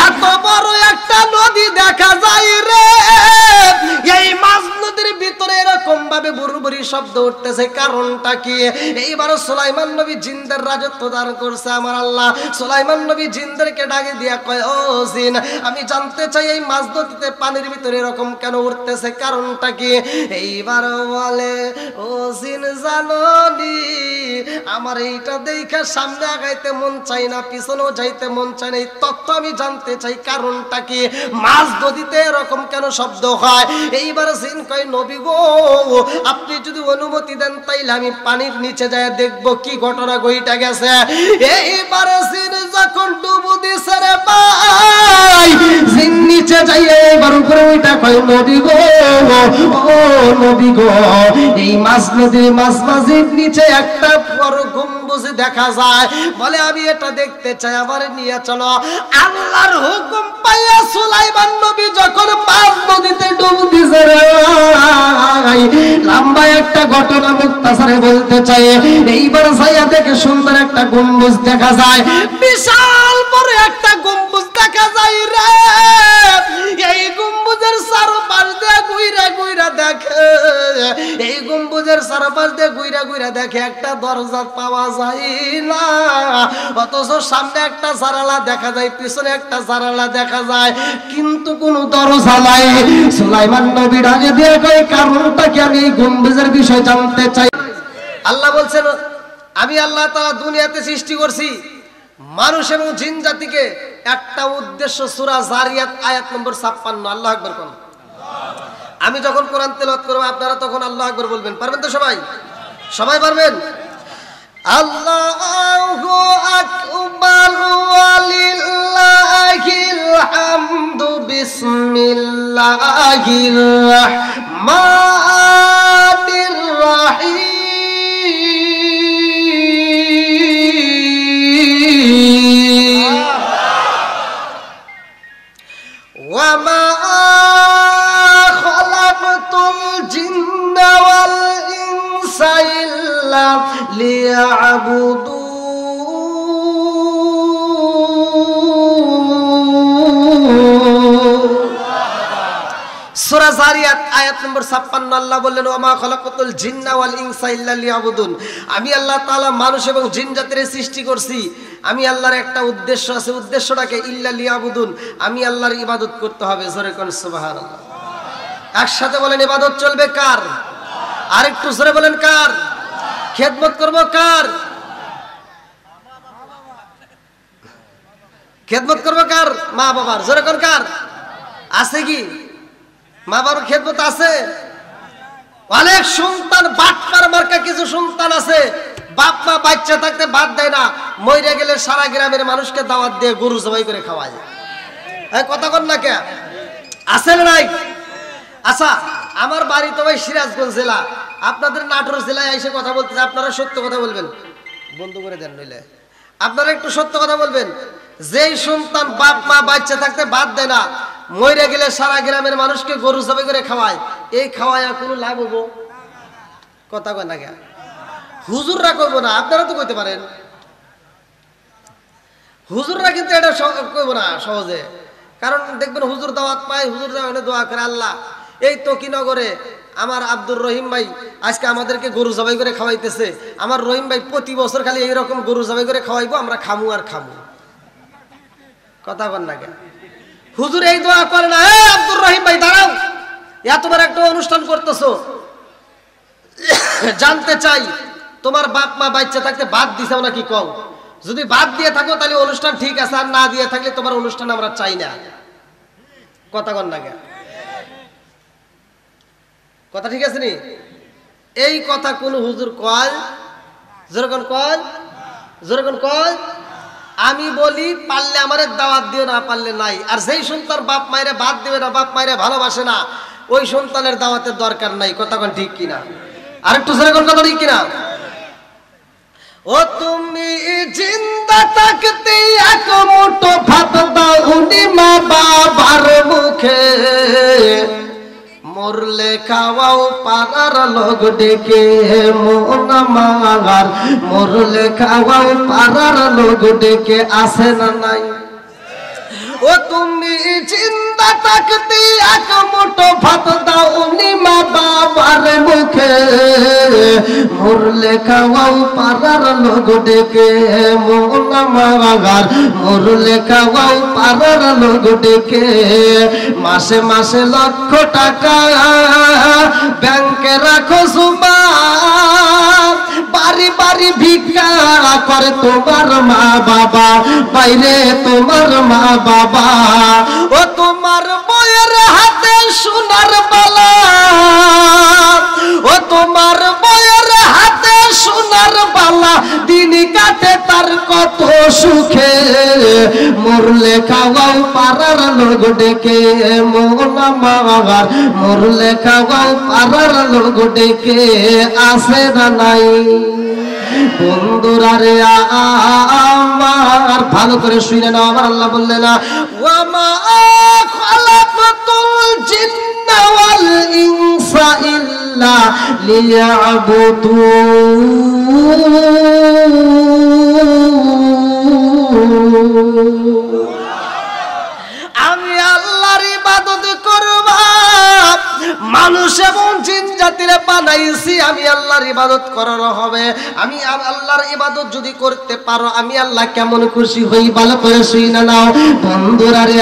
এত বড় একটা নদী দেখা যায় রে, এই মাঝ নদীর ভিতরে এরকম ভাবে বুরবুরি শব্দ উঠতেছে, কারণটা কি? এইবার সুলাইমান নবী জিনদের রাজত্ব দান করছে আমার আল্লাহ। সুলাইমান নবী জিনদেরকে ডাকে দিয়া কয়, ও জিন, আমি জানতে চাই এই মাঝ নদীতে পানির ভিতরে এরকম কেন উঠতেছে, কারণটা কি? এইবার বলে, ও জিন জাননি, আমার এইটা দেখে সামনে আগাইতে মন চাই না, পিছনেও যাইতে মন চাই না, এই তত্ত্ব আমি জানতে চাই, কারণটা কি? মাঝ নদীতে এরকম কেন শব্দ হয়? এইবার জিন কয়, নবী গো, আপনি যদি অনুমতি দেন তাইলে আমি পানির নিচে যায় দেখবো কি ঘটনা ঘইটা গেছে। এইবার জিন যখন ডুবু দিছে রে ভাই, জিন নিচে যাই এবার উপরে ওইটা কয়, নবী গো, ও নবী গো, এই মাঝ নদীর মাঝামাঝির নিচে একটা বড় গম্বুজ দেখা যায়। বলে, আমি এটা দেখতে চাই, আমার নিয়ে চলো। আল্লাহর হুকুম পাইয়া সুলাইমান নবী যখন মাঝ নদীতে ডুব দিছে রে, লম্বা একটা ঘটনা মুক্তাসারে বলতে চাই। এইবার ছায়া দেখে সুন্দর একটা গম্বুজ দেখা যায়, বিশাল বড় একটা গম্বুজ দেখা যায় রে। এই গম্বুজের চারপাশ দিয়ে ঘুইরা ঘুইরা দেখে, এই গম্বুজের চারপাশ দিয়ে ঘুইরা ঘুইরা দেখে একটা দরজা পাওয়া যায় না, অথচ সামনে একটা জানালা দেখা যায়, পিছনে একটা জানালা দেখা যায়, কিন্তু কোনো দরজা নাই। সুলাইমান নবী ডাকে দিয়ে কয়, কারণটা কি? আমি এই গম্বুজের বিষয় জানতে চাই। আল্লাহ বলছেন, আমি আল্লাহ তাআলা দুনিয়াতে সৃষ্টি করছি মানুষ এবং জিন জাতিকে একটা উদ্দেশ্য। সূরা জারিয়াত আয়াত নম্বর 56। আল্লাহু আকবার কোন। আমি যখন কোরআন তেলাওয়াত করব আপনারা তখন আল্লাহু আকবার বলবেন, পারবেন তো সবাই? সবাই পারবেন? আল্লাহু আকবার ওয়ালিল্লাহিল হামদু বিসমিল্লাহির রাহমানির রাহিম। وما خلقت الجن والإنس إلا ليعبدون। সূরা জারিয়াত আয়াত নম্বর 56 আল্লাহ বললেন, ওয়া মা খালাকাতুল জিন্না ওয়াল ইনসা ইল্লা লিয়াবুদুন। আমি আল্লাহ তাআলা মানুষ এবং জিন জাতির সৃষ্টি করছি, আমি আল্লাহর একটা উদ্দেশ্য আছে, উদ্দেশ্যটাকে ইল্লা লিয়াবুদুন, আমি আল্লাহর ইবাদত করতে হবে। জোরে কোন সুবহানাল্লাহ। একসাথে বলেন, ইবাদত চলবে কার? আরেকটু জোরে বলেন, কার? খেদমত করব কার? খেদমত করব কার? মা বাবার। জোরে কোন কার? আছে কি মা বাবার খেদমত আছে? অনেক সন্তান বাটপার মার্কা কিছু সন্তান আছে, বাপ মা বাচ্চা থাকতে বাদ দেয় না, মইরা গেলে সারা গ্রামের মানুষকে দাওয়াত দিয়ে গরু জবাই করে খাওয়ায়। এই কথা কন না কে? আছে না নাই? আচ্ছা, আমার বাড়ি তো ভাই সিরাজগঞ্জ জেলা, আপনাদের নাটোর জেলায় এসে কথা বলতেছে, আপনারা সত্য কথা বলবেন, বন্ধ করে দেন নইলে। আপনারা একটু সত্য কথা বলবেন, যেই সন্তান বাপ মা বাচ্চা থাকতে বাদ দেয় না, মইরা গেলে সারা গ্রামের মানুষকে গরু জবাই করে খাওয়ায়, এই খাওয়ায় কোনো লাভ হবো? কথা কয় না কে? হুজুররা করবো না, আপনারা তো কইতে পারেন। হুজুররা কিন্তু এটা করবো না সহজে, কারণ দেখবেন হুজুর দাওয়াত পায়, হুজুর দোয়া করে, আল্লাহ এই তকিনগরে আমার আব্দুর রহিম ভাই আজকে আমাদেরকে গরু জবাই করে খাওয়াইতেছে, আমার রহিম ভাই প্রতি বছর খালি এইরকম গরু জবাই করে খাওয়াইবো, আমরা খামু আর খামু। কথা বল না কেন? হুজুর এই দোয়া করে না, এই আব্দুর রহিম ভাই দাঁড়াও, এত বড় একটা অনুষ্ঠান করতেছো, জানতে চাই তোমার বাপ মা বাচ্চা থাকতে বাদ দিছাও নাকি কও? যদি বাদ দিয়ে থাকো তাহলে অনুষ্ঠান ঠিক আছে, আর না দিয়ে থাকলে তোমার অনুষ্ঠান আমরা চাই না। কথা কন না কেন? কথা ঠিক আছে নি? এই কথা কোন হুজুর কয়? যেরকম কয়, যেরকম কয়, আমি বলি পারলে আমারে দাওয়াত দিও, না পারলে নাই। আর যেই সন্তান বাপ মায়েরে বাদ দিবে না, বাপ মায়েরে ভালোবাসে না, ওই সন্তানের দাওয়াতের দরকার নাই। কথা কোন ঠিক কিনা? আরেকটু যেরকম কথা ঠিক কিনা? ও তুমি জিন্দা থাকতে এক মুঠো ভাত দাও উনি মা বাবার মুখে, মরলে খাওয়াও পাড়ার লোক ডেকে মন মাগার, মরলে খাওয়াও পাড়ার লোক ডেকে, আসে না নাই? ও ও তুমি জিন্দা থাকতে এক মুঠো ভাত দাওনি মা বাবার মুখে, মরলে খাওয়াও পাড়ার লোক ডেকে, মোনা মাগার মরলে খাওয়াও পাড়ার লোক ডেকে, মাসে মাসে লক্ষ টাকা ব্যাংকে রাখো সুমা, বাড়ি বাড়ি ভিক্ষা করে তোমার মা বাবা, বাইরে তোমার মা বাবা। ও তোমার বউয়ের হাতে সোনার বালা, ও তোমার বউয়ের হাতে সোনার বালা, দিন কাটে তার কত সুখে, মরলে খাওয়াও পাড়ার লোক ডেকে, মোনা মাগার মরলে খাওয়াও পাড়ার লোক ডেকে, আসে না নাই বন্ধুরা রে আমার, ভালো করে শুনে নাও। আমার আল্লাহ বললেন না ওয়া মা খালাকাতুল জিন্না ওয়াল ইনসা ইল্লা লিয়াবুদুন। আমি আল্লাহর ইবাদত করব, মানুষ এবং জিন জাতিরে বানাইছি আমি আল্লাহর ইবাদত করার হবে। আমি আল্লাহর ইবাদত যদি করতে পারো আমি আল্লাহ কেমন খুশি হই, ভালো করে শুনে নাও বন্ধুরা রে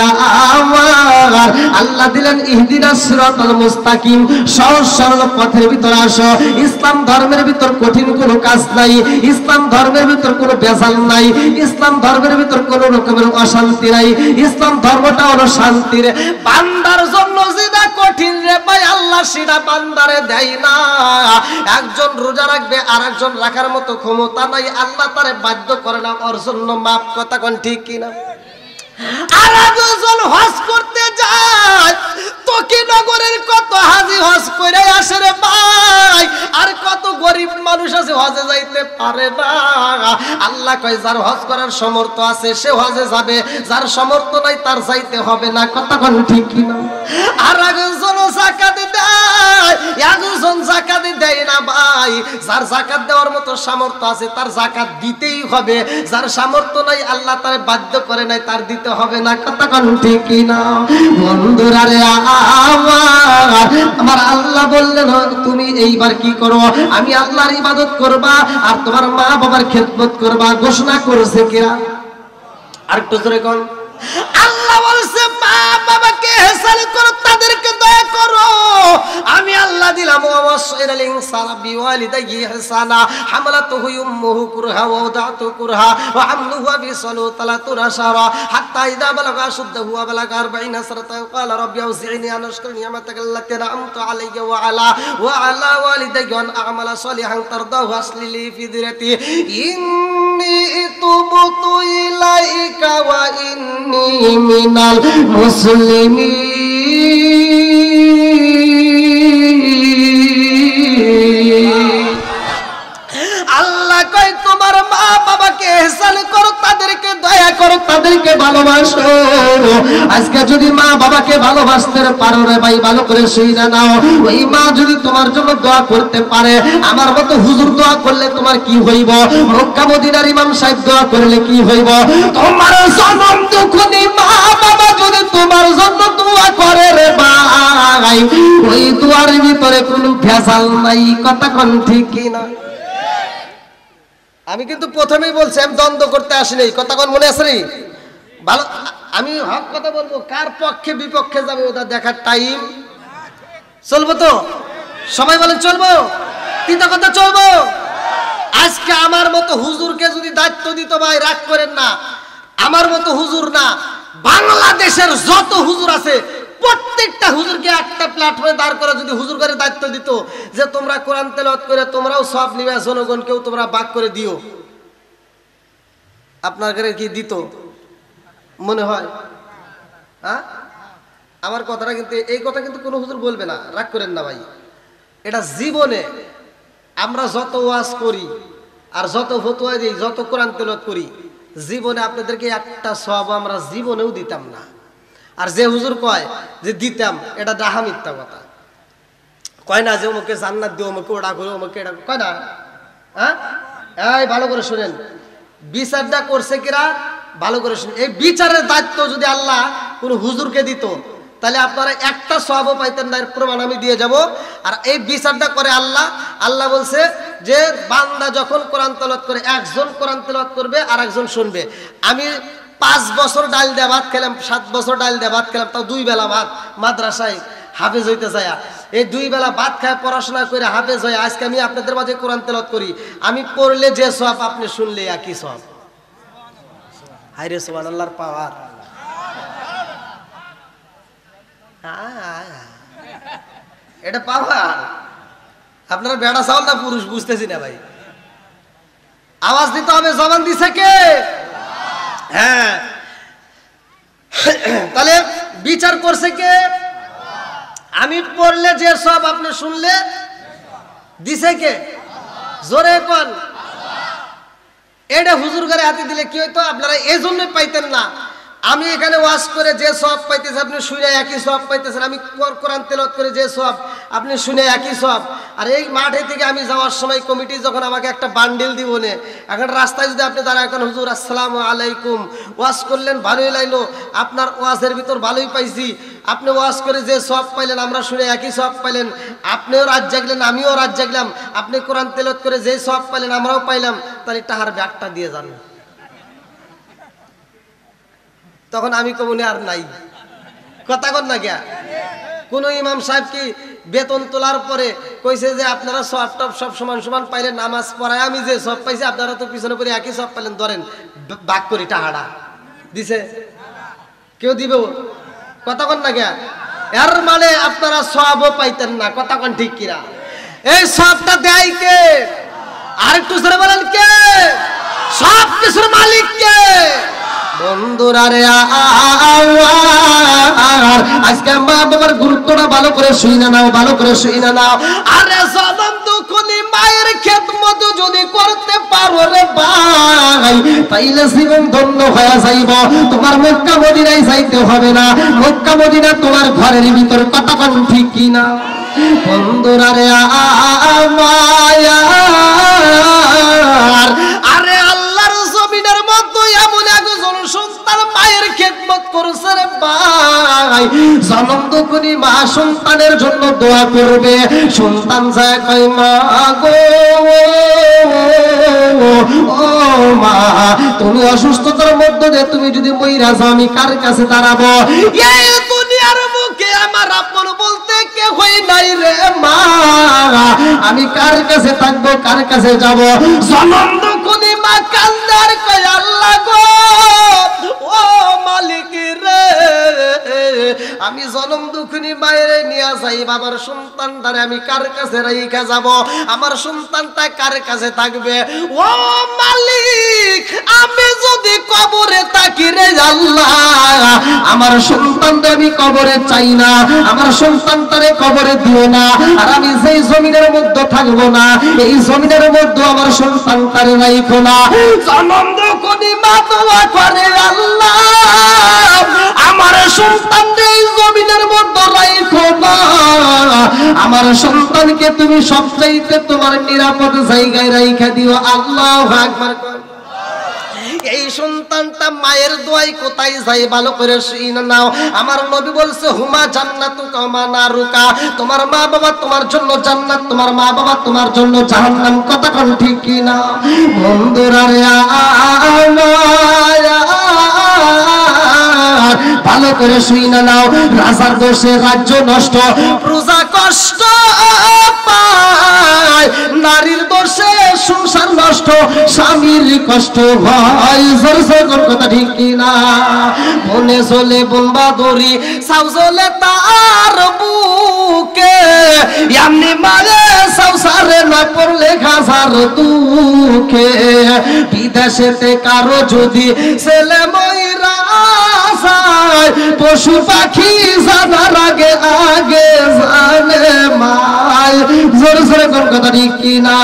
আমার। আল্লাহ দিলেন ইহদিনাস সিরাতাল মুস্তাকিম, সহজ সরল পথের ভিতর আসো। ইসলাম ধর্মের ভিতর কঠিন কোনো কাজ নাই, ইসলাম ধর্মের ভিতর কোনো বেজাল নাই, ইসলাম ধর্মের ভিতর কোনো রকমের অশান্তি নাই। ইসলাম ধর্মটা হলো শান্তির। বান্দার জন্য যেটা কঠিন রে ভাই আল্লাহ সেটা বান্দারে দেয় না। একজন রোজা রাখবে আর একজন রাখার মতো ক্ষমতা নাই, আল্লাহ তারে বাধ্য করে না ওর জন্য মাপ। কথা কোন ঠিক কিনা? আর একজন হজ করতে যায়, তকিনগরের কত হাজি হজ করে আসে রে ভাই, আর কত গরিব মানুষ আছে হজে যাইতে পারে না। আল্লাহ কয় যার হজ করার সামর্থ্য আছে সে হজে যাবে, যার সামর্থ্য নাই তার যাইতে হবে না। কথা কোন ঠিক কিনা? আর একজন যাকাত দেয়, একজন যাকাত দেয় না ভাই। যার যাকাত দেওয়ার মতো সামর্থ্য আছে তার যাকাত দিতেই হবে, যার সামর্থ্য নাই আল্লাহ তারে বাধ্য করে নাই তার দিতে হবে না। কথা কোন ঠিক কিনা বন্ধুরা রে আমার আল্লাহ বললেন তুমি এইবার কি করো, আমি আল্লাহর ইবাদত করবা আর তোমার মা বাবার খেদমত করবা। ঘোষণা করেছে কিরা? আর একটু জোরে কোন। আল্লাহ বলছে মা বাবাকে ইহসান করো, তাদেরকে দয়া করো। আমি আল্লাহ দিলাম ওয়াসাইরাল ইনসানা বিওয়ালিদাইহি ইহসানা, হামালাতুহু উম্মুহু কুরহা ওয়া ওয়াদাতু কুরহা ওয়া হামলুহু ওয়া ফিসালুহু 30 শাহরা হাত্তা ইযা বালাগা আশুদ্দাহু ওয়া বালাগা 40 সানাতা ক্বালা রাব্বি আউজি'নি আন আশকুরা নি'মাতাকা আল্লাতী আন'আমতা আলাইয়া ওয়া আলা ওয়ালিদাইয়া ওয়া আন আ'মালা সালিহান তারদাহু আসলি লি ফি দিরাতি ইন্নী তুবতু ইলাইকা ওয়া ইন্নী মিনাল মুসলিমিন। আল্লাহ কয় তোমার মা বাবাকে ইহসান করো, তাদেরকে দয়া করো, তাদেরকে ভালোবাসো। আজকে যদি মা বাবাকে ভালোবাসতে পারো রে ভাই, ভালো করে শুনে নাও, ওই মা যদি তোমার জন্য দোয়া করতে পারে, আমার মতো হুজুর দোয়া করলে তোমার কি হইব, মক্কা মদিনার ইমাম সাহেব দোয়া করলে কি হইব, তোমার জনম দুঃখী মা বাবা যদি তোমার জন্য দোয়া করে রে ভাই, ওই দোয়ার ভিতরে কোনো ভেজাল নাই। কথা কোন ঠিক কিনা? আমি কিন্তু প্রথমেই বলছি আমি দ্বন্দ্ব করতে আসিনি। কথা কোন মনে আছে রে? ভালো, আমি হক কথা বলবো, কার পক্ষে বিপক্ষে যাবে ওটা দেখার টাইম। চলবো তো সবাই বলেন চলবো, তিনটা কথা চলবো। আজকে আমার মতো হুজুরকে যদি দায়িত্ব দিত ভাই রাগ করেন না, আমার মতো হুজুর না, বাংলাদেশের যত হুজুর আছে প্রত্যেকটা হুজুরকে একটা প্ল্যাটফর্মে দাঁড় করে যদি হুজুর করে দায়িত্ব দিত যে তোমরা কোরআন তেলাওয়াত করে তোমরাও সব নিবে, জনগণকেও তোমরা ভাগ করে দিও, আপনার ঘরে কি দিত মনে হয়? হ্যাঁ, আমার কথাটা কিন্তু এই কথা কিন্তু কোনো হুজুর বলবে না, রাগ করেন না ভাই। এটা জীবনে আমরা যত ওয়াজ করি আর যত ফতোয়া দিই, যত কোরআন তেলাওয়াত করি, জীবনে আপনাদেরকে একটা সওয়াব আমরা জীবনেও দিতাম না। আর যে হুজুর কয় যে দিতাম, এটা ডাহা মিথ্যা কথা। কয় না যে ওমকে জান্নাত দিও, ওমকে ওটা করে, ওমকে এটা কয় না। হ্যাঁ, এই ভালো করে শুনেন, বিচারটা করছে কিরা? ভালো করে শুনুন, এই বিচারের দায়িত্ব যদি আল্লাহ কোন হুজুরকে দিত তাহলে আপনারা একটা সওয়াবও পাইতেন না, এর প্রমাণ আমি দিয়ে যাব। আর এই বিচারটা করে আল্লাহ। আল্লাহ বলছে যে বান্দা যখন কোরআন তেলাওয়াত করে, একজন কোরআন তেলাওয়াত করবে আর একজন শুনবে। আমি 5 বছর ডাল দিয়ে ভাত খেলাম, 7 বছর ডাল দিয়ে ভাত খেলাম, তাও 2 বেলা ভাত, মাদ্রাসায় হাফেজ হইতে যায়। এই 2 বেলা ভাত খায় পড়াশোনা করে হাফেজ হয়ে আজকে আমি আপনাদের মাঝে কোরআন তেলাওয়াত করি। আমি পড়লে যে সওয়াব, আপনি শুনলে একই সওয়াব। হায়রে সুবহানাল্লাহর পাওয়ার। এটা পাওয়ার। আপনারা বেড়া চাউল না পুরুষ বুঝতেছি না ভাই। আওয়াজ দিতে হবে, জবান দিছে কে? হ্যাঁ, তাহলে বিচার করছে কে? আমি পড়লে যে সব, আপনি শুনলে দিছে কে? জোরে কোন? এটা হুজুর ঘরে হাতে দিলে কি হইতো? আপনারা এই জন্যই পাইতেন না। আমি এখানে ওয়াজ করে যে সওয়াব পাইতেছি, আপনি শুনে একই সওয়াব পাইতেছেন। আমি কোরআন তেলাওয়াত করে যে সওয়াব, আপনি শুনে একই সওয়াব। আর এই মাঠে থেকে আমি যাওয়ার সময় কমিটি যখন আমাকে একটা বান্ডিল দিব নে, এখন রাস্তায় যদি আপনি দাঁড়ায়, এখন হুজুর আসসালামু আলাইকুম, ওয়াজ করলেন ভালোই লাগলো, আপনার ওয়াজের ভিতর ভালোই পাইছি, আপনি ওয়াজ করে যে সওয়াব পাইলেন, আমরা শুনে একই সওয়াব পাইলেন, আপনিও রাত জাগলেন, আমিও রাত জাগলাম, আপনি কোরআন তেলাওয়াত করে যে সওয়াব পাইলেন আমরাও পাইলাম, তাহলে টাহার ব্যাগটা দিয়ে যান। তখন আমি কমনে আর নাই, কথা কন না গিয়া। কোন ইমাম সাহেব কি বেতন তোলার পরে কইছে যে আপনারা সওয়াব টপ সব সমান সমান পাইলেন, নামাজ পড়ায় আমি যে সব পাইছি আপনারা তো পিছনে করে একই সব পাইলেন, ধরেন ভাগ করি টাহাড়া দিছে? কেউ দিবে? কথা কন না গিয়া। এর মানে আপনারা সওয়াবও পাইতেন না, কথা কন ঠিক কিনা? এই সবটা দেয় কে? আর একটু জোরে বলেন কে? সব কিছুর মালিক কে? বন্ধুরা রে, আজকে মা বাবার গুরুত্বটা ভালো করে শুইনা নাও, ভালো করে শুইনা নাও। আরে জনম দুঃখনি মায়ের খেদমত যদি করতে পারো রে ভাই, তাইলে জীবন ধন্য হয়ে যাইব। তোমার মক্কা মদিনায় যাইতে হবে না, মক্কা মদিনা তোমার ঘরের ভিতর, কথা কোন ঠিক কিনা? বন্ধুরা রে, আরে আল্লাহর জমিনের মধ্যে এমন একজন সন্তান মায়ের খেদমত করছে রে ভাই, জনম দুঃখনি মা সন্তানের জন্য দোয়া করবে। সন্তান যায় কই, মা গো, ও মা, তুমি অসুস্থতার মধ্যে দিয়ে তুমি যদি মইরা যাও, আমি কার কাছে দাঁড়াবো? এই দুনিয়ার মুখে আমার আপন বলতে কেউ নাই রে মা, আমি কার কাছে থাকবো, কার কাছে যাব? জনম দুঃখনি মা কান্দার কই, আল্লাহ গো, ও মালিক রে, আমি জনম দুঃখিনী মায়ের নিয়ে যাই, বাবার সন্তানটারে আমি কার কাছে রাইখা যাব? আমার সন্তানটা কার কাছে থাকবে? ও মালিক, আমি যদি কবরে থাকি রে আল্লাহ, আমার সন্তানটা আমি কবরে চাই না, আমার সন্তানটারে কবরে দিও না। আর আমি যেই জমিনের মধ্যে থাকবো না, এই জমিনের মধ্যে আমার সন্তানটারে রাইখো না। জনম দুঃখিনী মা দোয়া করে, আল্লাহ আমার সন্তানকে এই জমিনের মধ্যে রাইখো না, আমার সন্তানকে তুমি সবচাইতে তোমার নিরাপদ জায়গায় রাইখা দিও। আল্লাহু আকবার। এই সন্তানটা মায়ের দোয়ায় কোথায় যায় ভালো করে শুনে নাও। আমার নবী বলছে, হুমা জান্নাতুকা ওয়া নারুকা, তোমার মা বাবা তোমার জন্য জান্নাত, তোমার মা বাবা তোমার জন্য জাহান্নাম। কথা কোন ঠিক কি না? বন্ধুরা রে, ভালো করে শুনে নাও। রাজার দোষে রাজ্য নষ্ট, প্রজা কষ্ট পায়, নারীর দোষে সংসার নষ্ট, স্বামীর কষ্ট হয়। কথা ঠিক কিনা? মনে চলে বোনবা দড়ি, সাউ চলে তার বুকে, এমনি মানে সংসারে না পড়লে খাসার দুঃখে। বিদেশেতে কারো যদি ছেলে ময়রা যায়, পশু পাখি জানার আগে আগে জানে মায়। জোরে জোরে কোন কথা ঠিক কিনা?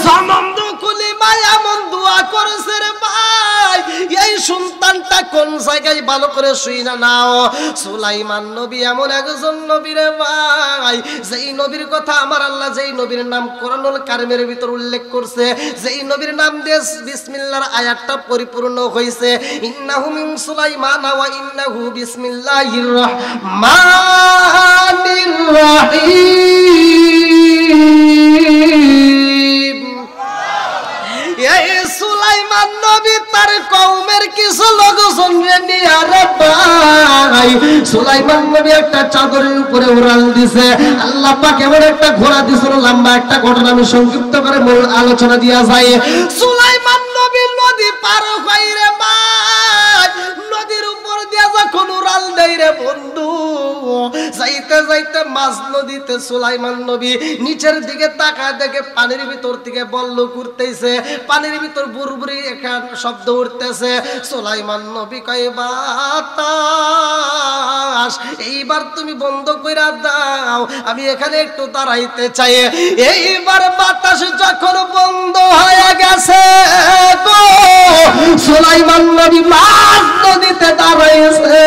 জনম দুঃখনি মায়া মন দোয়া করেছে রে ভাই, এই সন্তানটা কোন জায়গায় ভালো করে শুই না নাও। সুলাইমান নবী এমন একজন নবী রে ভাই, যেই নবীর কথা আমার আল্লাহ যেই নবীর নাম কোরআনুল কারিমের ভিতর উল্লেখ করছে, যেই নবীর নাম দিয়ে বিসমিল্লাহর আয়াতটা পরিপূর্ণ হয়েছে, ইন্নাহু মিন সুলাইমান ওয়া ইন্নাহু বিসমিল্লাহির রহমানির রহিম। এই সুলাইমান নবী তার কওমের কিছু লোকজন নিয়ে রে ভাই, সুলাইমান নবী একটা চাদরের উপরে উড়াল দিছে। আল্লাহ পাক এমন একটা ঘোড়া দিছিল, লম্বা একটা ঘটনা আমি সংক্ষিপ্ত করে মূল আলোচনা দিয়া যাই। সুলাইমান নবী নদী পার হই রে ভাই, নদীর উপর দিয়া যখন উড়াল দেয় রে বন্ধু, যাইতে যাইতে মাঝ নদীতে সুলাইমান নবী নিচের দিকে তাকায় দেখে পানির ভিতর থেকে বল্ল করতেছে, পানির ভিতর বুরবুরি একটা শব্দ উঠতেছে। সুলাইমান নবী কয় বাতাস এইবার তুমি বন্ধ কইরা দাও, আমি এখানে একটু দাঁড়াইতে চাই। এইবার বাতাস যখন বন্ধ হয়ে গেছে গো, সুলাইমান নবী মাঝ নদীতে দাঁড়াইছে।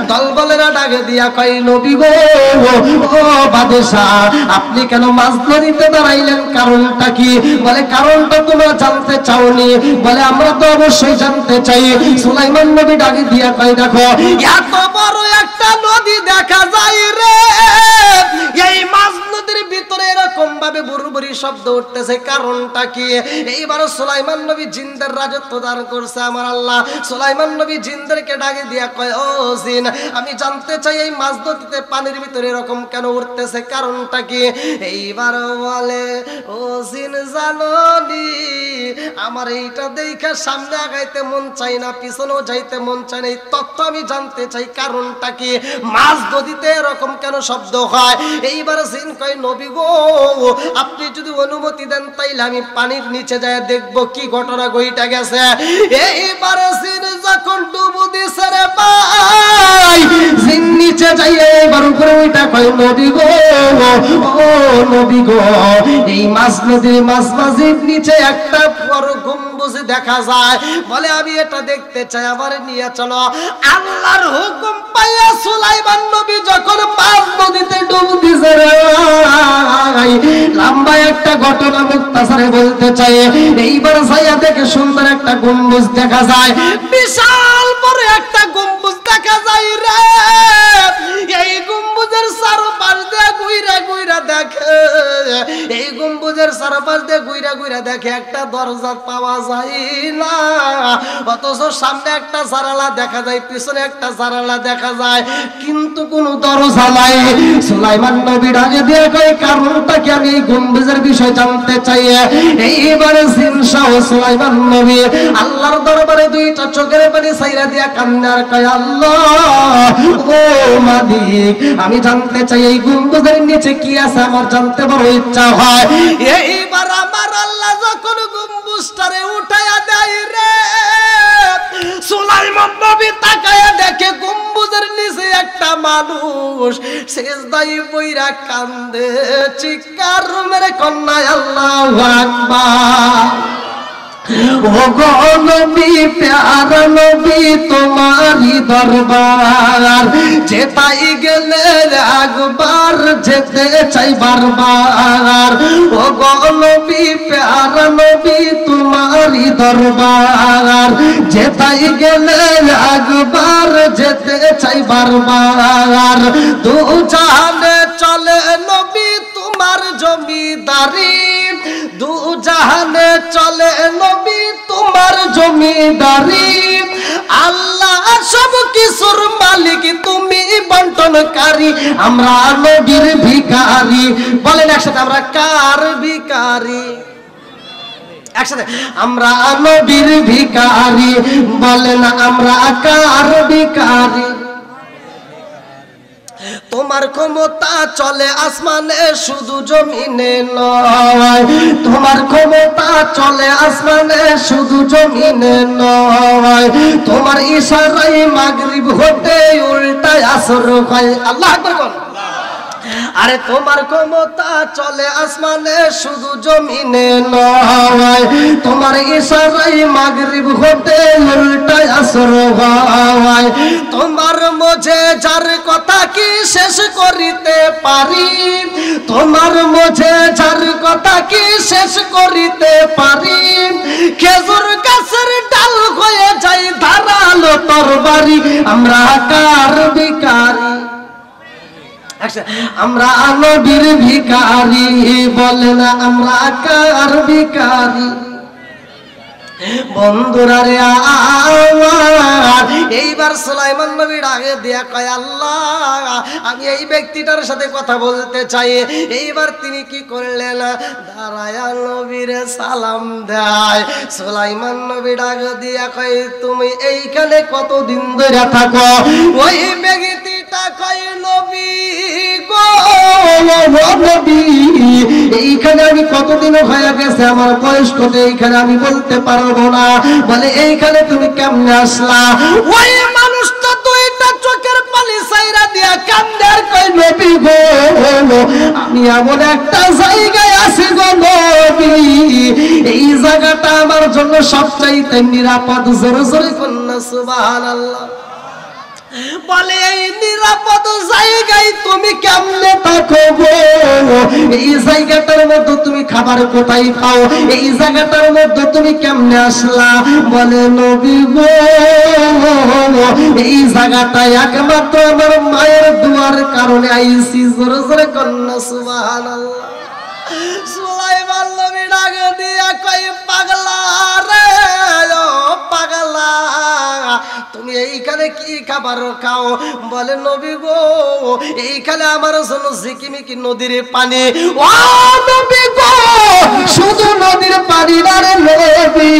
দলবলেরা ডাকে দিয়া কয় নবী গো, ও বাদশাহ আপনি কেন মাঝ নদীতে দাঁড়াইলেন, কারণটা কি? বলে কারণটা তোমরা জানতে চাওনি? বলে আমরা তো অবশ্যই জানতে চাই। সুলাইমান নবী ডাকে দিয়া কয় দেখো এত বড় একটা নদী দেখা যায় রে, এই মাঝ নদীর ভিতরে এরকম ভাবে বুরবুরি শব্দ উঠতেছে, কারণটা কি? এইবার সুলাইমান নবী জিনদের রাজত্ব দান করছে আমার আল্লাহ। সুলাইমান নবী জিনদেরকে ডাকে দিয়া কয় ও জিন, আমি জানতে চাই এই মাঝ নদীতে পানির ভিতরে এরকম কেন উঠতেছে, কারণটা কি? এইবার বলে ও জিন জানোনি, আমার এইটা দেখে সামনে আগাইতে মন চাই না, পিছনেও যাইতে মন চাই না, এই তথ্য আমি জানতে চাই, কারণটা কি? মাঝ নদীতে এরকম কেন শব্দ হয়? এইবার জিন কয় নবী গো, আপনি যদি অনুমতি দেন তাইলে আমি পানির নিচে যায় দেখব কি ঘটনা ঘইটা গেছে। এইবার জিন যখন ডুবু দিছে রে ভাই, জিন নিচে যাই এবার উপরে ওইটা কয় নবী গো, ও নবী গো, এই মাঝ নদীর মাঝের নিচে একটা বড় গম্বুজ দেখা যায়। বলে আমি এটা দেখতে চাই, আমার নিয়ে চলো। আল্লাহর হুকুম পাইয়া সুলাইমান নবী যখন মাঝ নদীতে ডুব দিছে রে ভাই, লম্বা একটা ঘটনা মুক্তাসারে বলতে চাই। এইবার ছায়া দেখে সুন্দর একটা গম্বুজ দেখা যায়, বিশাল বড় একটা গম্বুজ দেখা যায় রে। এই গম্বুজের চারপাশ দিয়ে ঘুইরা ঘুইরা দেখে, এই গম্বুজের চারপাশ দিয়ে ঘুইরা ঘুইরা দেখে একটা দরজা পাওয়া যায় না, অথচ সামনে একটা জানালা দেখা যায়, পিছনে একটা জানালা দেখা যায়, কিন্তু কোনো দরজা নাই। সুলাইমান নবী ডাকে দিয়ে কয় কারণটা কি, আমি এই গম্বুজের বিষয় জানতে চাই। এইবারে জিন শাহ সুলাইমান নবী আল্লাহর দরবারে দুইটা চোখের পানি ছাইরা দিয়া কান্নার কয় আল্লাহ ও মালিক, আমি জানতে চাই এই গম্বুজের নিচে কি আছে, আমার জানতে বড় ইচ্ছা হয়। এইবার আমার আল্লাহ যখন গম্বুজটারে উঠায়া দেয় রে, সুলাইমান নবী তাকায়া দেখে গম্বুজের নিচে একটা মানুষ সিজদায় পইরা কান্দে, চিৎকার মেরে কন্যা আল্লাহু আকবার। ও গো নবী প্যারা নবী তোমারি দরবার, যেতাই গেলে একবার যেতে চাই বারবার। ও গো নবী প্যারা নবী তোমারি দরবার, যেতাই গেলে একবার যেতে চাই বারবার। দু জাহানে চলে নবী তোমার জমিদারি, দু জাহানে চলে নবী তোমার জমিদারি, আল্লাহ সব কিছুর মালিক তুমি বন্টনকারী, আমরা নবীর ভিখারি। বলেন একসাথে আমরা কার ভিখারি? একসাথে আমরা নবীর ভিখারি। বলেন আমরা কার ভিখারি? তোমার ক্ষমতা চলে আসমানে শুধু জমিনে নয়, তোমার ক্ষমতা চলে আসমানে শুধু জমিনে নয়, তোমার ইশারায় মাগরিব হতে উল্টায় আসর হয়। আল্লাহু আকবার বল। আরে তোমার ক্ষমতা চলে আসমানে শুধু জমিনে নয়, তোমার ইশারায় মাগরিব হতে উল্টায় আসর হয়, তোমার মধ্যে যার কথা কি শেষ করিতে পারি, তোমার মধ্যে যার কথা কি শেষ করিতে পারি, খেজুর গাছের ডাল হয়ে যায় ধারালো তরবারি, আমরা কার ভিখারি, আমরা নবীর ভিখারি, বলে না আমরা কার ভিখারি। বন্ধুরা রে আমার, এইবার সুলাইমান নবী ডাকে দিয়া কয় আল্লাহ আমি এই ব্যক্তিটার সাথে কথা বলতে চাই। এইবার তিনি কি করলেন, দাঁড়ায়া নবীরে সালাম দেয়। সুলাইমান নবী ডাকে দিয়া কয় তুমি এইখানে কতদিন ধরে থাকো? ওই ব্যক্তিটা কয় নবী গো নবী, এইখানে আমি কতদিন হয়ে গেছে, আমার বয়স কত এইখানে আমি বলতে পারবো না। বলে এইখানে তুমি কেমনে আসলা? ওই মানুষটা দুইটা চোখের পানি সাইরা দিয়া কান্দার কই নবী গো আমি এমন একটা জায়গায় আছি গো নবী, এই জায়গাটা আমার জন্য সবচাইতে নিরাপদ। জোরে জোরে কন্যা সুবহানাল্লাহ। বলে এই নিরাপদ জায়গায় তুমি কেমনে থাকো গো? এই জায়গাটার মধ্যে তুমি খাবার কোথায় পাও? এই জায়গাটার মধ্যে তুমি কেমনে আসলা? বলে নবী গো এই জায়গাটা একমাত্র আমার মায়ের দুয়ার কারণে আইছি। জোরে জোরে কন্যা সুবহানাল্লাহ। সুলাইমান নবী ডাক দিয়া কই পাগলা রে ও পাগলা তুমি এইখানে কি খাবার খাও? বলে নবী গো এইখানে আমার জন্য ঝিকিমিকি নদীর পানি। ও নবী গো শুধু নদীর পানি না রে নবী,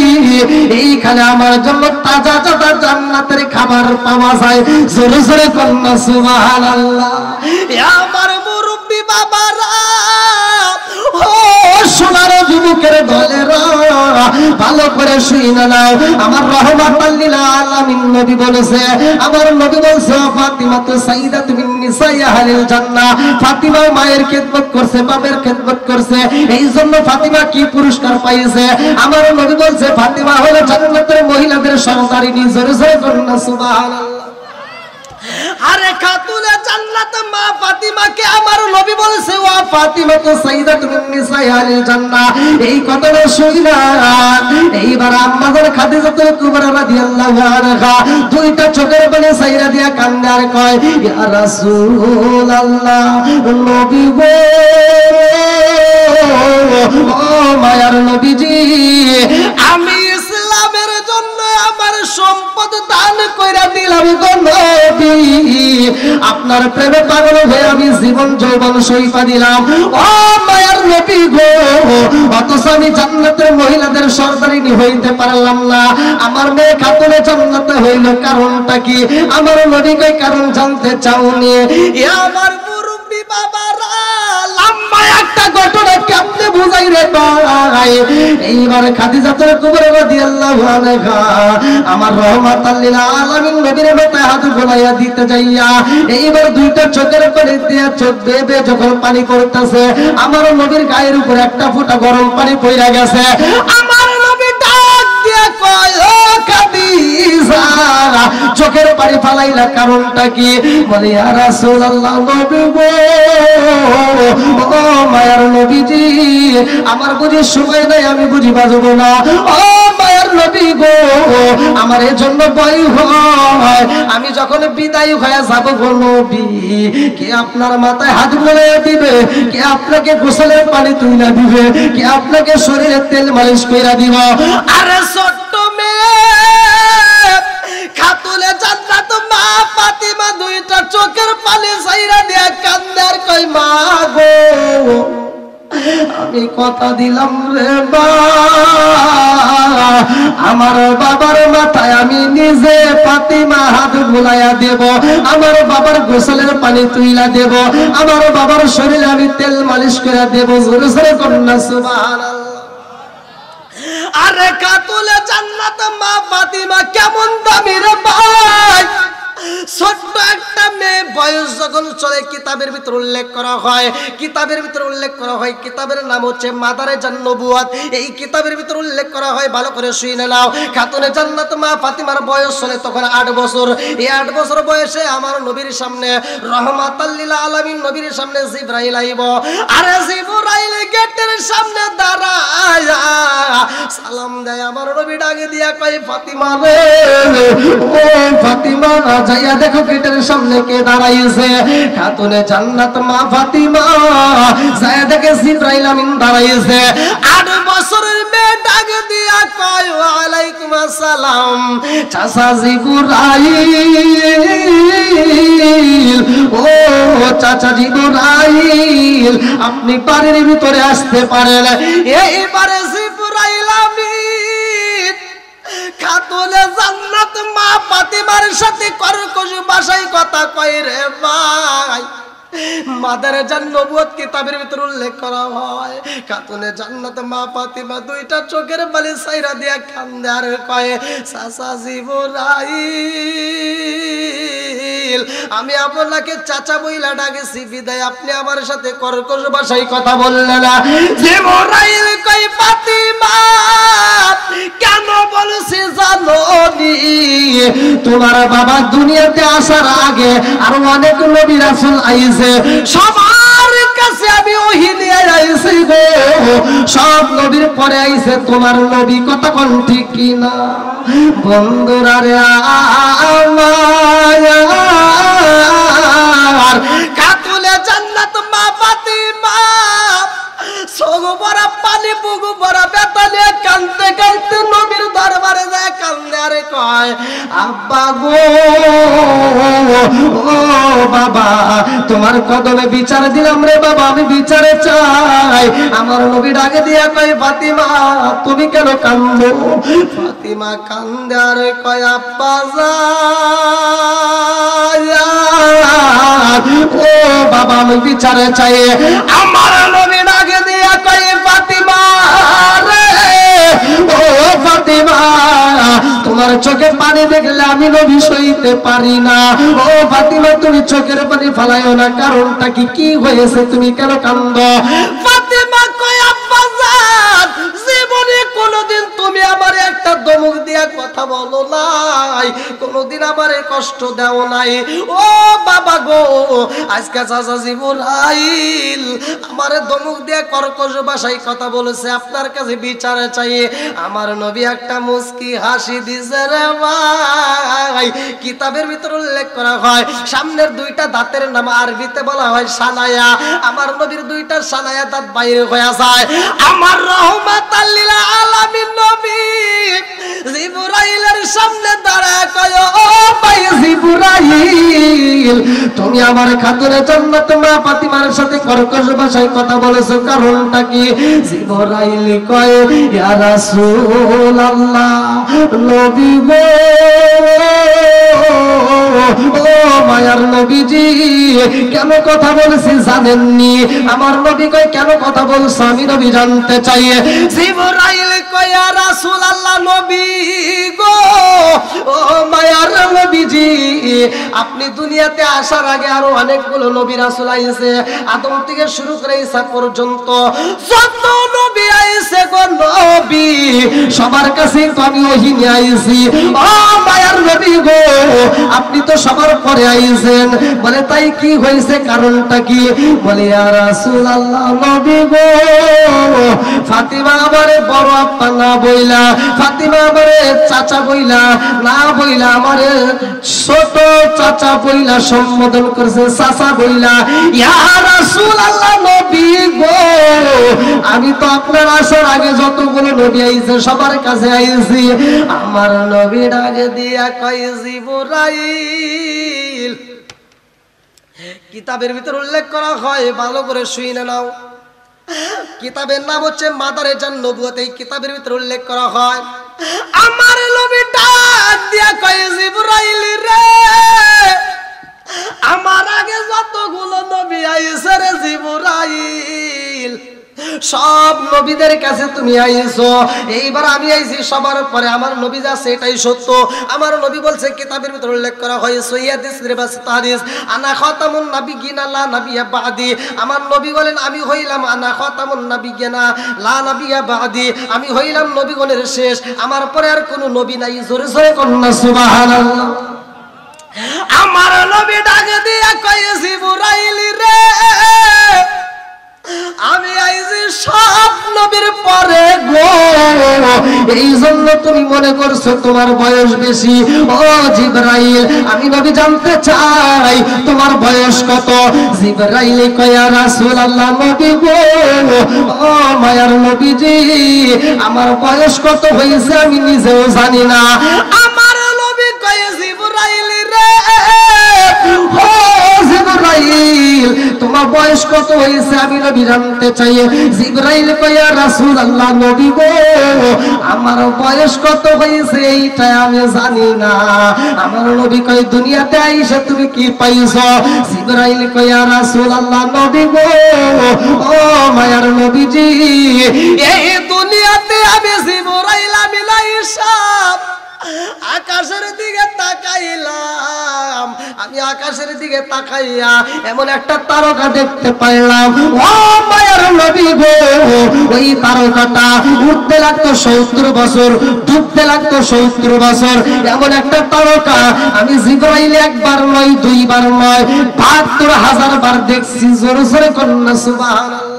এইখানে আমার জন্য তাজা তাজা জান্নাতের খাবার পাওয়া যায়। জোরে জোরে কন্যা সুবহানাল্লাহ। আমার মুরব্বি বাবারা ও সোনার যুবকের দলেরা ভালো করে শুনে নাও। আমার রাহমাতাল লিল আলামিন নবী বলেছে, আমার নবী বলছে ফাতিমা তো সাইয়্যিদাত মিন নিসাই আহলিল জান্নাহ। ফাতিমা মায়ের খেদমত করছে, বাবার খেদমত করছে, এইজন্য ফাতিমা কি পুরস্কার পাইছে? আমার নবী বলছে ফাতিমা হলো জান্নাতের মহিলাদের সর্দারিনী। জোরে জোরে কন্যা সুবহানাল্লাহ। আরে খাতুনে জান্নাত মা ফাতিমাকে আমার নবী বলেছে ওয়া ফাতিমা তো সাইয়্যিদাতু মিন নিসাই আহলিল জান্নাহ। এই কথাটা শুনিনা এইবার আম্মাজান খাদিজাতুল কুবরা রাদিয়াল্লাহু আনহা দুইটা চোখের পানি সাইরা দিয়া কান্দে আর কয় ইয়া রাসূলুল্লাহ নবী গো ও মায়ার নবীজি, আমি ইসলামের জন্য আমার সম্পদ দান কইরা দিলাম গো নবী, আপনার প্রেমে পাগল হয়ে আমি জীবন যৌবন সইফা দিলাম। ও মায়ার নবী গো অথচ আমি জান্নাতের মহিলাদের সর্দারিনী হইতে পারলাম না। আমার মেয়ে খাতুনে জান্নাতে হইল কারণটা কি? আমার নবী কই কারণ জানতে চাওনি? আমার মুরব্বি বাবারা লম্বা একটা ঘটনা কেমনে বুঝাই রে ভাই। এইবার খাদিজাতুল কুবরা রাদিয়াল্লাহু আনহা আমার রাহমাতাল লিল আলামিন নবীর মাথায় হাত বুলাইয়া দিতে যাইয়া এইবার দুইটা চোখের পানি দিয়া চোখ বেবে যখন পানি করতেছে, আমার নবীর গায়ের উপর একটা ফোঁটা গরম পানি পড়া গেছে। আমার নবী ডাক দিয়া কয় ও খাদিজা চোখের পানি ফালাইলা কারণটা কি? বলে ইয়া রাসূলুল্লাহ নবী গো ও মায়ার নবীজি, আমার বুঝি সময় নাই, আমি বুঝি বাজব না। ও মায়ার নবী গো আমার এই জন্য ভয় হয়, আমি যখন বিদায় হয়ে যাব গো নবী, কে আপনার মাথায় হাত বুলাইয়া দিবে, কে আপনাকে গোসলের পানি তুইলা দিবে, কে আপনাকে শরীরে তেল মালিশ কইরা দিব? আরে ছোট্ট মেয়ে খাতুনে জান্নাত মা ফাতিমা দুইটা চোখের পানি সাইরা দিয়া কান্দে আর কই মা গো আমি কথা দিলাম রে বা আমার বাবার মাথায় আমি নিজে ফাতিমা হাত বুলাইয়া দেব, আমার বাবার গোসলের পানি তুইলা দেব, আমার বাবার শরীরে আমি তেল মালিশ করে দেব। জোরে জোরে কন্যা সুবহানাল্লাহ। আরে খাতুনে জান্নাত মা ফাতিমা কেমন দামি রে ভাই, ছোট্ট একটা মেয়ে বয়স যখন চলে কিতাবের ভিতর উল্লেখ করা হয়, কিতাবের ভিতর উল্লেখ করা হয়, কিতাবের নাম হচ্ছে মাদারে জান্নবুয়াত। এই কিতাবের ভিতর উল্লেখ করা হয়, ভালো করে শুনে নাও। খাতুনে জান্নাত মা ফাতিমার বয়স চলে তখন 8 বছর। এই 8 বছর বয়সে আমার নবীর সামনে রহমাতাল লিল আলামিন নবীর সামনে জিবরাইল আইব। আরে জিবরাইল গেটের সামনে দাঁড়ায় সালাম দেয়। আমার নবী ডাকে দিয়া কয় ফাতিমা রে, ও ফাতিমা যাইয়া দেখো গেটের সামনে কে দাঁড়াইছে। খাতুনে জান্নাত মা ফাতিমা যাইয়া দেখে জিবরাইল আমিন দাঁড়াইছে। 8 বছরের মেয়ে ডাকে দিয়া কয় ওয়ালাইকুম আসসালাম চাচা জিবরাইল, ও চাচা জিবরাইল আপনি বাড়ির ভিতরে আসতে পারেন। এইবারে জিবরাইল আমিন খাতুনে জান্নাত মা ফাতিমার সাথে কর্কশ ভাষায় কথা কয় রে ভাই। মাদারে জান্নবুয়াত কিতাবের ভিতর উল্লেখ করা হয়, খাতুনে জান্নাত মা ফাতিমা দুইটা চোখের বালি ছাইরা দিয়া কান্দে আর কয় চাচা জিবরাইল আমি আপনাকে চাচা বইলা ডাকেছি বিদায় আপনি আমার সাথে কর্কশ ভাষায় কথা বললেন না। জিবরাইল কয় ফাতিমা কেন বলছি জানো নি, তোমার বাবা দুনিয়াতে আসার আগে আর অনেক নবী রাসূল আইছে, সবার কাছে আমি ওহী নিয়ে আইছি গো, সব নবীর পরে আইছে তোমার নবী, কথা কোন ঠিক কি না বন্ধুরা রে আমার। খাতুনে জান্নাত মা ফাতিমা চোখ ভরা পানি বুক ভরা ব্যথা নিয়ে কাঁদতে কাঁদতে নবীর দরবারে যায় কান্দে আরে কয় আব্বা গো, ও বাবা তোমার কদমে বিচার দিলাম রে বাবা, আমি বিচারে চাই। আমার নবী ডাকে দিয়া কয় ফাতিমা তুমি কেন কান্দো? ফাতিমা কান্দে আরে কয় আব্বা ও বাবা আমি বিচারে চাই। আমার নবী ডাকে দিয়া কয় ফাতিমা রে, ও ফাতিমা তোমার চোখে পানি দেখলে আমি নবী সইতে পারি না। ও ফাতিমা তুমি চোখের পানি ফেলাইও না, কারণটা কি, কি হয়েছে, তুমি কেন কান্দো? ফাতিমা কয় আব্বা জান জীবনে কোনোদিন তুমি আমারে একটা ধমক দিয়া কথা বলো নাই, কোনোদিন আমারে কষ্ট দাও নাই। ও বাবা গো আজকে চাচা জিবরাইল আমারে ধমক দিয়া কর্কশ ভাষায় কথা বলেছে, আপনার কাছে বিচারে চাই। আমার নবী একটা মুস্কি হাসি দিছে রে ভাই। কিতাবের ভিতর উল্লেখ করা হয় সামনের দুইটা দাঁতের নাম আরবিতে বলা হয় সানায়া। আমার নবীর দুইটা সানায়া দাঁত বাইরে হয়ে যায়। আমার রহমাতাল লিল আলামিন নবী জিবরাইলের সামনে দাঁড়ায় কয় ও ভাই জিবরাইল তুমি আমার খাতুনে জান্নাত মা ফাতিমার সাথে কর্কশ ভাষায় কথা বলেছো, কারণটা কি? জিবরাইল কয় ইয়া রাসূলুল্লাহ নবী গো, ও মায়ার নবীজি কেন কথা বলেছি জানেননি? আমার নবী কয় কেন কথা বলছো আমি নবী জানতে চাই। জিবরাইল কয় ইয়া রাসূলুল্লাহ নবী গো, ও মায়ার নবীজি আপনি দুনিয়াতে আসার আগে আরো অনেকগুলো নবী রাসূল আইছে, আদম থেকে শুরু করে ঈসা পর্যন্ত যত নবী আইছে গো নবী সবার কাছে আমি ওহী নিয়ে আইছি। ও মায়ার নবী গো আপনি তো সবার পরে আইছেন, বলে তাই কি হয়েছে, কারণটা কি? বলে ইয়া রাসূলুল্লাহ নবী গো ফাতিমা আমারে বড় আপা না বইলা, ফাতিমা আমারে চাচা বইলা না বইলা আমারে ছোট চাচা বইলা সম্বোধন করছে, চাচা বইলা। ইয়া রাসূলুল্লাহ নবী গো আমি তো আপনার আসার আগে যতগুলো নবী আইছে সবার কাছে আইছি। আমার নবী ডাকে দিয়া কয় জিবরাইল কিতাবের ভিতর উল্লেখ করা হয়, ভালো করে শুনে নাও। কিতাবের নাম হচ্ছে মাদারে জান্নবুয়াত। এই কিতাবের ভিতর উল্লেখ করা হয় আমার নবী ডাক দিয়া কয় জিবরাইল রে আমার আগে যতগুলো নবী আইছে রে জিবরাইল সব নবীদের কাছে তুমি আইছো, এইবার আমি আইছি সবার পরে, আমার নবী যা সেটাই সত্য। আমার নবী বলছে, কিতাবের ভিতরে উল্লেখ করা হয় সহিহ হাদিস রিবাসত হাদিস, আনা খাতামুন নাবিয়্যিনা লা নাবিয়্যা বাদি। আমার নবী বলেন, আমি হইলাম আনা খাতামুন নাবিয়্যিনা লা নাবিয়্যা বাদি, আমি হইলাম নবীগণের শেষ, আমার পরে আর কোনো নবী নাই। জোরে জোরে কন্না সুবহানাল্লাহ। আমার নবী ডাকে দিয়া কয়, জিবরাইল রে, আমি আইছি সব নবীর পরে গো, এই জন্য তুমি মনে করছো তোমার বয়স বেশি। ও জিবরাইল, আমি নবী জানতে চাই তোমার বয়স কত? জিবরাইল কয়, ইয়া রাসূলুল্লাহ, নবী গো, ও মায়ার নবীজি, আমার বয়স কত হয়েছে আমি নিজেও জানি না। আমার নবী কয়, জিবরাইল রে, ও জিবরাইল, তোমার বয়স কত হয়েছে আমি নবী জানতে চাই। জিবরাইল কয়, ইয়া রাসূলুল্লাহ, নবী গো, আমার বয়স কত হয়েছে এইটা আমি জানি না। আমার নবী কয়, দুনিয়াতে আইসা তুমি কি পাইছো? জিবরাইল কয়, ইয়া রাসূলুল্লাহ, নবী গো, ও মায়ার নবীজি, এই দুনিয়াতে আমি জিবরাইল আমি আইসা আকাশের দিকে তাকাইলাম, আমি আকাশের দিকে তাকাইয়া এমন একটা তারকা দেখতে পাইলাম। ও মায়ার নবী গো, ওই তারকাটা উঠতে লাগতো 70 বছর, ডুবতে লাগতো 70 বছর। এমন একটা তারকা আমি জিবরাইল একবার নয়, দুইবার নয়, ৭২,০০০ বার দেখছি। জোরে জোরে কন্না সুবহানাল্লাহ।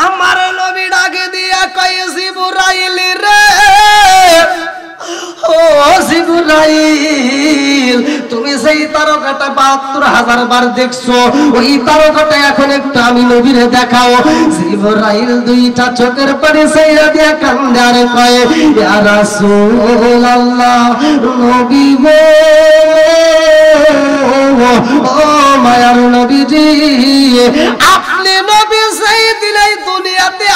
আমার নবী ডাকে দিয়া কয়, জিবরাইল রে, ও জিবরাইল, তুমি সেই তারকাটা ৭২,০০০ বার দেখছো, ওই তারকাটা এখন একটু আমি নবীরে দেখাও। জিবরাইল দুইটা চোখের পানি ছাইরা দিয়া কান্দে আর কয়, ইয়া রাসূলুল্লাহ, নবী গো, ও মায়ার নবীজি, আপনি নবী সেই দিলেই দুনিয়াতে